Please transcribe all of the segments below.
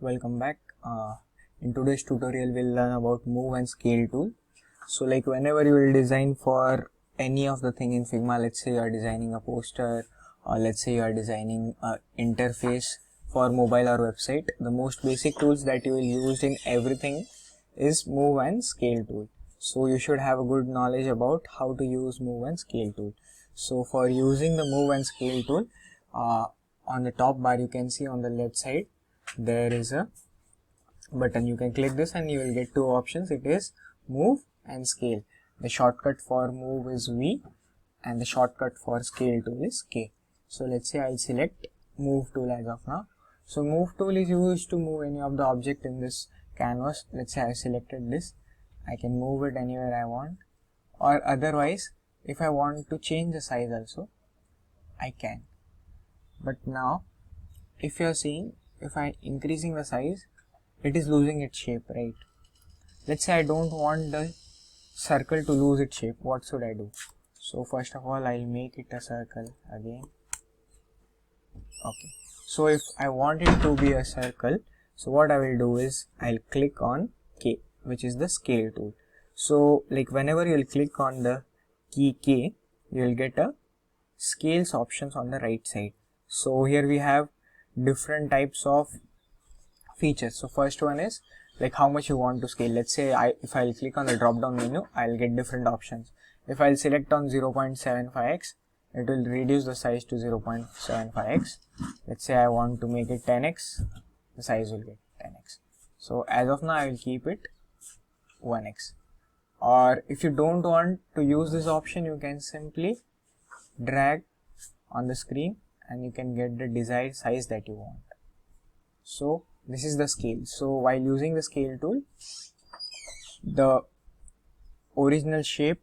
Welcome back. In today's tutorial we'll learn about move and scale tool. So like whenever you will design for any of the thing in Figma, let's say you are designing a poster or let's say you are designing a interface for mobile or website, the most basic tools that you will use in everything is move and scale tool. So you should have a good knowledge about how to use move and scale tool. So for using the move and scale tool, on the top bar you can see on the left side there is a button. You can click this and you will get two options. It is move and scale. The shortcut for move is V and the shortcut for scale tool is K. So let's say I'll select move tool as of now. So move tool is used to move any of the object in this canvas. Let's say I selected this. I can move it anywhere I want, or otherwise if I want to change the size also I can. But now if you are seeing, if I increasing the size, it is losing its shape, right? Let's say I don't want the circle to lose its shape. What should I do? So first of all I'll make it a circle again. Okay, so if I want it to be a circle, so what I will do is I'll click on K, which is the scale tool. So like whenever you'll click on the key K, you'll get a scales options on the right side. So here we have different types of features. So first one is like how much you want to scale. Let's say if I'll click on the drop down menu, I'll get different options. If I'll select on 0.75x, it will reduce the size to 0.75x. Let's say I want to make it 10x, the size will get 10x. So as of now I will keep it 1x. Or if you don't want to use this option, you can simply drag on the screen and you can get the desired size that you want. So this is the scale. So while using the scale tool, the original shape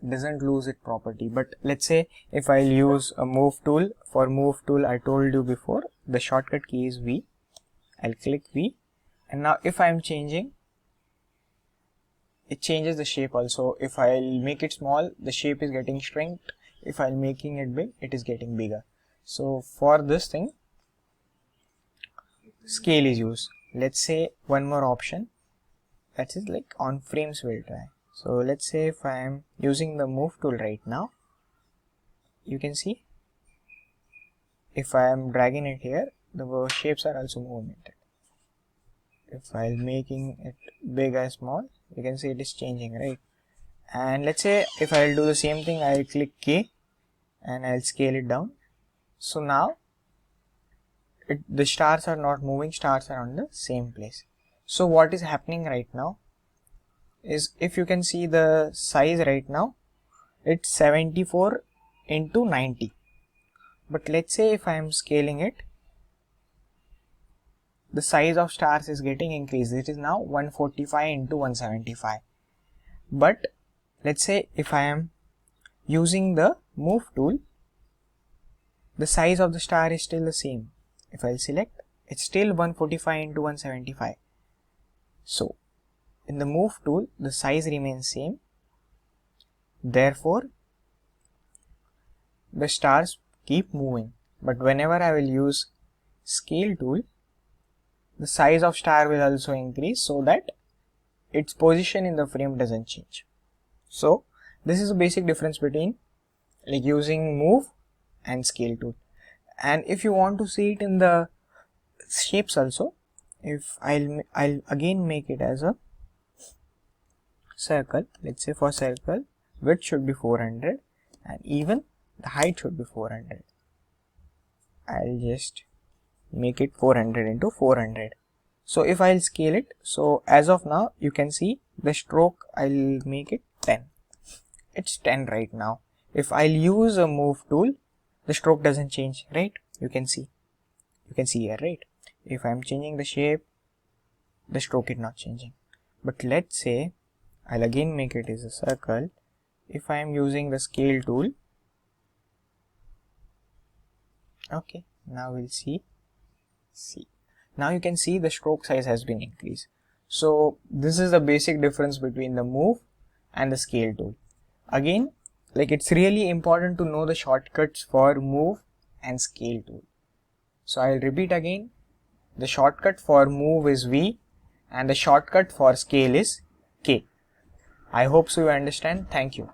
doesn't lose its property. But let's say if I'll use a move tool, for move tool I told you before the shortcut key is V. I'll click V, and now if I'm changing, it changes the shape also. If I'll make it small, the shape is getting shrunk. If I'm making it big, it is getting bigger. So for this thing, scale is used. Let's say one more option, that is like on frames we'll try. So let's say if I am using the move tool right now, you can see if I am dragging it here, the shapes are also moving it. If I'm making it big or small, you can see it is changing, right? And let's say if I'll do the same thing, I'll click K and I'll scale it down. So now the stars are not moving, stars are on the same place. So what is happening right now is, if you can see the size right now, it's 74 into 90. But let's say if I am scaling it, the size of stars is getting increased. It is now 145 into 175. But let's say if I am using the move tool, the size of the star is still the same. If I select, it's still 145 into 175. So in the move tool, the size remains same. Therefore, the stars keep moving. But whenever I will use scale tool, the size of star will also increase so that its position in the frame doesn't change. So this is a basic difference between like using move and scale tool. And if you want to see it in the shapes also, if I'll again make it as a circle. Let's say for circle, width should be 400 and even the height should be 400. I'll just make it 400 into 400. So if I'll scale it, so as of now you can see the stroke, I'll make it 10. It's 10 right now. If I'll use a move tool, the stroke doesn't change, right? You can see here, right? If I'm changing the shape, the stroke is not changing. But let's say I'll again make it as a circle. If I am using the scale tool, okay, now we'll see. Now you can see the stroke size has been increased. So this is the basic difference between the move and the scale tool. Again, like it's really important to know the shortcuts for move and scale tool. So I'll repeat again. The shortcut for move is V and the shortcut for scale is K. I hope so you understand. Thank you.